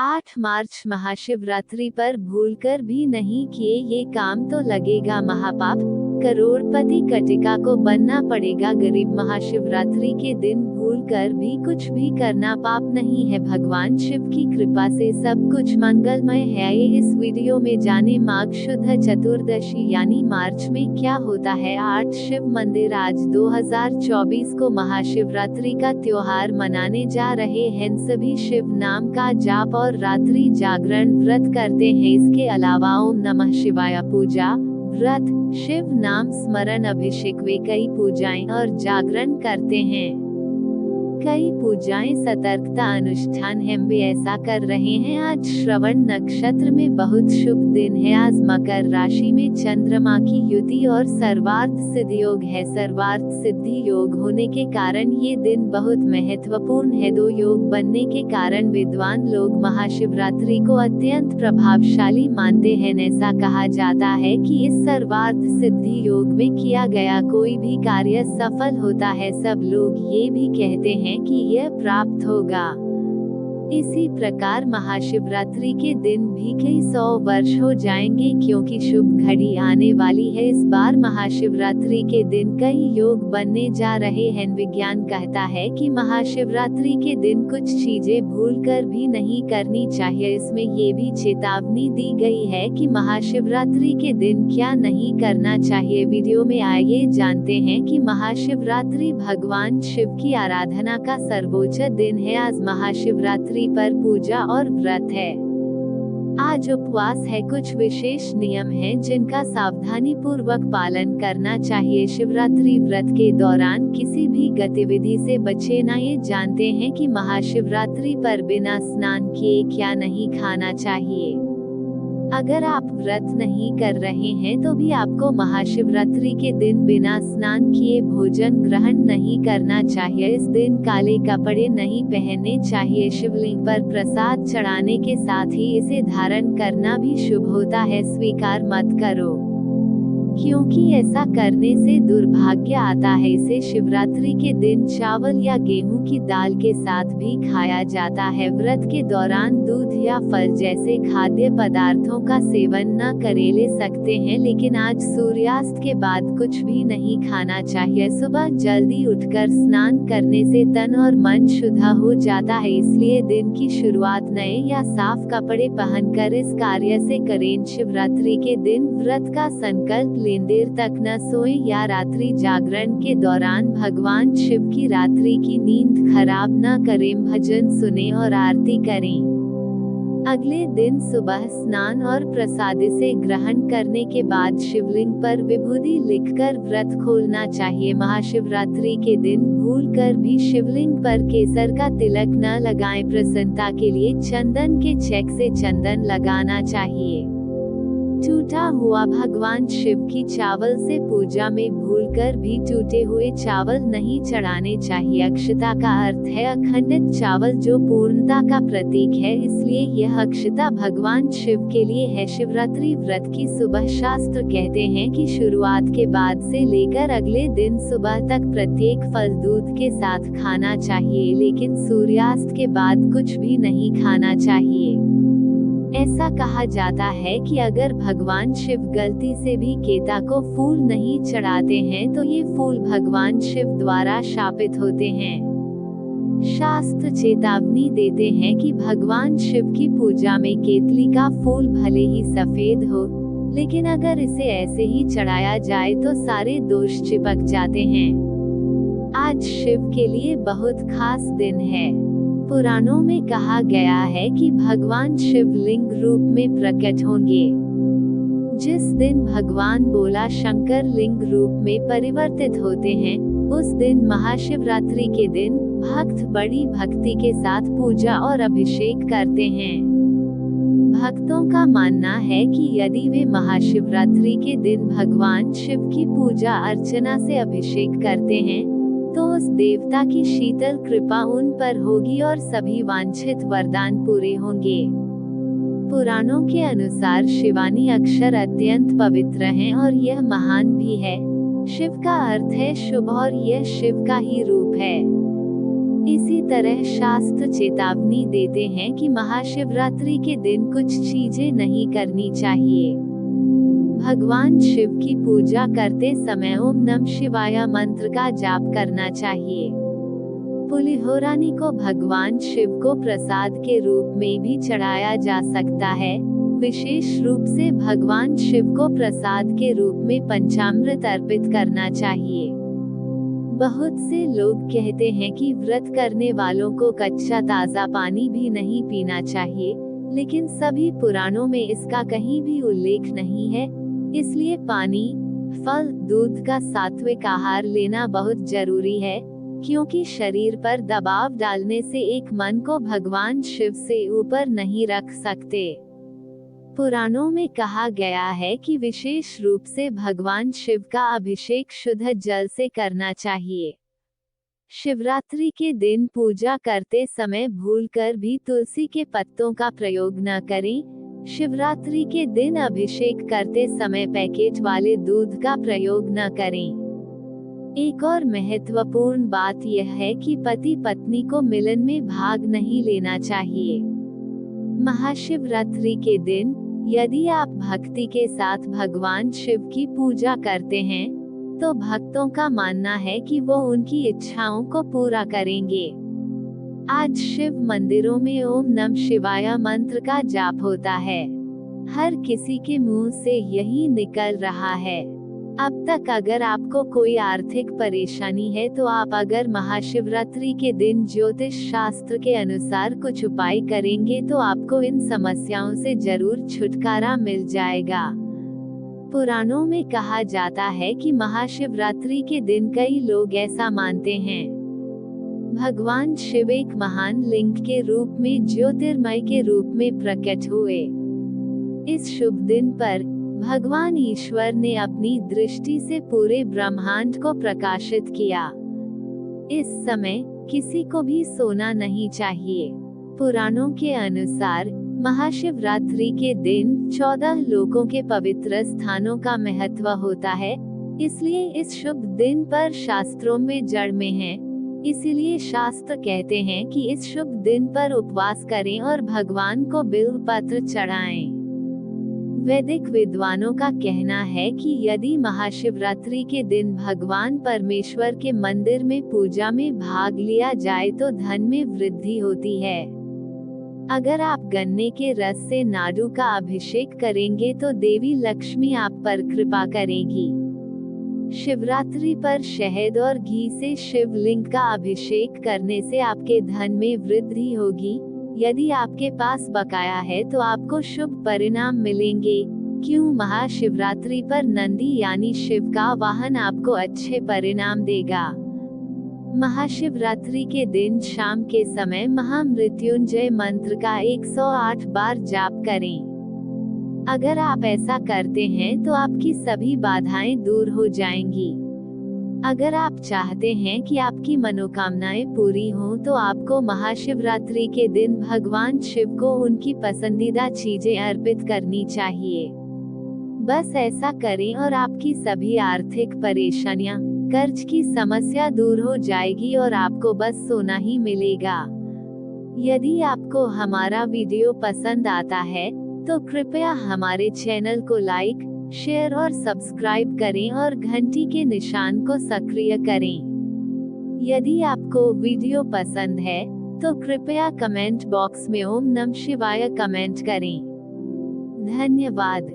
8 मार्च महाशिवरात्रि पर भूलकर भी नहीं किए ये काम तो लगेगा महापाप। करोड़पति कटिका को बनना पड़ेगा गरीब। महाशिवरात्रि के दिन भूलकर भी कुछ भी करना पाप नहीं है। भगवान शिव की कृपा से सब कुछ मंगलमय है। इस वीडियो में जाने माघ शुद्ध चतुर्दशी यानी मार्च में क्या होता है। 8 शिव मंदिर आज 2024 को महाशिवरात्रि का त्योहार मनाने जा रहे हैं। सभी शिव नाम का जाप और रात्रि जागरण व्रत करते हैं। इसके अलावा ओम नमः शिवाय पूजा, व्रत, शिव नाम स्मरण, अभिषेक वे कई पूजाएं और जागरण करते हैं। कई पूजाएं सतर्कता अनुष्ठान हम भी ऐसा कर रहे हैं। आज श्रवण नक्षत्र में बहुत शुभ दिन है। आज मकर राशि में चंद्रमा की युति और सर्वार्थ सिद्धि योग है। सर्वार्थ सिद्धि योग होने के कारण ये दिन बहुत महत्वपूर्ण है। 2 योग बनने के कारण विद्वान लोग महाशिवरात्रि को अत्यंत प्रभावशाली मानते हैं। ऐसा कहा जाता है कि इस सर्वार्थ सिद्धि योग में किया गया कोई भी कार्य सफल होता है। सब लोग ये भी कहते हैं कि यह प्राप्त होगा। इसी प्रकार महाशिवरात्रि के दिन भी कई 100 वर्ष हो जाएंगे क्योंकि शुभ घड़ी आने वाली है। इस बार महाशिवरात्रि के दिन कई योग बनने जा रहे हैं। विज्ञान कहता है कि महाशिवरात्रि के दिन कुछ चीजें भूलकर भी नहीं करनी चाहिए। इसमें ये भी चेतावनी दी गई है कि महाशिवरात्रि के दिन क्या नहीं करना चाहिए। वीडियो में आइए जानते हैं कि महाशिवरात्रि भगवान शिव की आराधना का सर्वोच्च दिन है। आज महाशिवरात्रि पर पूजा और व्रत है। आज उपवास है। कुछ विशेष नियम हैं जिनका सावधानी पूर्वक पालन करना चाहिए। शिवरात्रि व्रत के दौरान किसी भी गतिविधि से बचे ना। ये जानते हैं कि महाशिवरात्रि पर बिना स्नान किए क्या नहीं खाना चाहिए। अगर आप व्रत नहीं कर रहे हैं तो भी आपको महाशिवरात्रि के दिन बिना स्नान किए भोजन ग्रहण नहीं करना चाहिए। इस दिन काले कपड़े नहीं पहनने चाहिए। शिवलिंग पर प्रसाद चढ़ाने के साथ ही इसे धारण करना भी शुभ होता है। स्वीकार मत करो क्योंकि ऐसा करने से दुर्भाग्य आता है। इसे शिवरात्रि के दिन चावल या गेहूं की दाल के साथ भी खाया जाता है। व्रत के दौरान दूध या फल जैसे खाद्य पदार्थों का सेवन न करें। ले सकते हैं लेकिन आज सूर्यास्त के बाद कुछ भी नहीं खाना चाहिए। सुबह जल्दी उठकर स्नान करने से तन और मन शुद्ध हो जाता है। इसलिए दिन की शुरुआत नए या साफ कपड़े पहनकर इस कार्य से करें। शिवरात्रि के दिन व्रत का संकल्प देर तक न सोए या रात्रि जागरण के दौरान भगवान शिव की रात्रि की नींद खराब न करें। भजन सुने और आरती करें। अगले दिन सुबह स्नान और प्रसाद से ग्रहण करने के बाद शिवलिंग पर विभूति लिखकर व्रत खोलना चाहिए। महाशिवरात्रि के दिन भूलकर भी शिवलिंग पर केसर का तिलक न लगाएं। प्रसन्नता के लिए चंदन के चेक से चंदन लगाना चाहिए। टूटा हुआ भगवान शिव की चावल से पूजा में भूलकर भी टूटे हुए चावल नहीं चढ़ाने चाहिए। अक्षता का अर्थ है अखंडित चावल जो पूर्णता का प्रतीक है, इसलिए यह अक्षता भगवान शिव के लिए है। शिवरात्रि व्रत की सुबह शास्त्र कहते हैं कि शुरुआत के बाद से लेकर अगले दिन सुबह तक प्रत्येक फल दूध के साथ खाना चाहिए, लेकिन सूर्यास्त के बाद कुछ भी नहीं खाना चाहिए। ऐसा कहा जाता है कि अगर भगवान शिव गलती से भी केता को फूल नहीं चढ़ाते हैं तो ये फूल भगवान शिव द्वारा शापित होते हैं। शास्त्र चेतावनी देते हैं कि भगवान शिव की पूजा में केतली का फूल भले ही सफेद हो, लेकिन अगर इसे ऐसे ही चढ़ाया जाए तो सारे दोष चिपक जाते हैं। आज शिव के लिए बहुत खास दिन है। पुराणों में कहा गया है कि भगवान शिव लिंग रूप में प्रकट होंगे। जिस दिन भगवान बोला शंकर लिंग रूप में परिवर्तित होते हैं, उस दिन महाशिवरात्रि के दिन भक्त बड़ी भक्ति के साथ पूजा और अभिषेक करते हैं। भक्तों का मानना है कि यदि वे महाशिवरात्रि के दिन भगवान शिव की पूजा अर्चना से अभिषेक करते हैं तो उस देवता की शीतल कृपा उन पर होगी और सभी वांछित वरदान पूरे होंगे। पुराणों के अनुसार शिवानी अक्षर अत्यंत पवित्र हैं और यह महान भी है। शिव का अर्थ है शुभ और यह शिव का ही रूप है। इसी तरह शास्त्र चेतावनी देते हैं कि महाशिवरात्रि के दिन कुछ चीजें नहीं करनी चाहिए। भगवान शिव की पूजा करते समय ओम नमः शिवाय मंत्र का जाप करना चाहिए। पुलिहोरानी को भगवान शिव को प्रसाद के रूप में भी चढ़ाया जा सकता है। विशेष रूप से भगवान शिव को प्रसाद के रूप में पंचामृत अर्पित करना चाहिए। बहुत से लोग कहते हैं कि व्रत करने वालों को कच्चा ताज़ा पानी भी नहीं पीना चाहिए, लेकिन सभी पुराणों में इसका कहीं भी उल्लेख नहीं है। इसलिए पानी, फल, दूध का सात्विक आहार लेना बहुत जरूरी है, क्योंकि शरीर पर दबाव डालने से एक मन को भगवान शिव से ऊपर नहीं रख सकते। पुराणों में कहा गया है कि विशेष रूप से भगवान शिव का अभिषेक शुद्ध जल से करना चाहिए। शिवरात्रि के दिन पूजा करते समय भूलकर भी तुलसी के पत्तों का प्रयोग न करें। शिवरात्रि के दिन अभिषेक करते समय पैकेट वाले दूध का प्रयोग न करें। एक और महत्वपूर्ण बात यह है कि पति पत्नी को मिलन में भाग नहीं लेना चाहिए। महाशिवरात्रि के दिन यदि आप भक्ति के साथ भगवान शिव की पूजा करते हैं, तो भक्तों का मानना है कि वो उनकी इच्छाओं को पूरा करेंगे। आज शिव मंदिरों में ओम नमः शिवाय मंत्र का जाप होता है। हर किसी के मुंह से यही निकल रहा है। अब तक अगर आपको कोई आर्थिक परेशानी है तो आप अगर महाशिवरात्रि के दिन ज्योतिष शास्त्र के अनुसार कुछ उपाय करेंगे तो आपको इन समस्याओं से जरूर छुटकारा मिल जाएगा। पुराणों में कहा जाता है कि महाशिवरात्रि के दिन कई लोग ऐसा मानते हैं। भगवान शिव एक महान लिंग के रूप में ज्योतिर्मय के रूप में प्रकट हुए। इस शुभ दिन पर भगवान ईश्वर ने अपनी दृष्टि से पूरे ब्रह्मांड को प्रकाशित किया। इस समय किसी को भी सोना नहीं चाहिए। पुराणों के अनुसार महाशिवरात्रि के दिन 14 लोकों के पवित्र स्थानों का महत्व होता है, इसलिए इस शुभ दिन पर शास्त्रों में जड़ में है। इसीलिए शास्त्र कहते हैं कि इस शुभ दिन पर उपवास करें और भगवान को बिल्व पत्र चढ़ाएं। वैदिक विद्वानों का कहना है कि यदि महाशिवरात्रि के दिन भगवान परमेश्वर के मंदिर में पूजा में भाग लिया जाए तो धन में वृद्धि होती है। अगर आप गन्ने के रस से नाडू का अभिषेक करेंगे तो देवी लक्ष्मी आप पर कृपा करेगी। शिवरात्रि पर शहद और घी से शिवलिंग का अभिषेक करने से आपके धन में वृद्धि होगी। यदि आपके पास बकाया है तो आपको शुभ परिणाम मिलेंगे। क्यों? महाशिवरात्रि पर नंदी यानी शिव का वाहन आपको अच्छे परिणाम देगा। महाशिवरात्रि के दिन शाम के समय महामृत्युंजय मंत्र का 108 बार जाप करें। अगर आप ऐसा करते हैं तो आपकी सभी बाधाएं दूर हो जाएंगी। अगर आप चाहते हैं कि आपकी मनोकामनाएं पूरी हों तो आपको महाशिवरात्रि के दिन भगवान शिव को उनकी पसंदीदा चीजें अर्पित करनी चाहिए। बस ऐसा करें और आपकी सभी आर्थिक परेशानियां, कर्ज की समस्या दूर हो जाएगी और आपको बस सोना ही मिलेगा। यदि आपको हमारा वीडियो पसंद आता है तो कृपया हमारे चैनल को लाइक, शेयर और सब्सक्राइब करें और घंटी के निशान को सक्रिय करें। यदि आपको वीडियो पसंद है तो कृपया कमेंट बॉक्स में ओम नमः शिवाय कमेंट करें। धन्यवाद।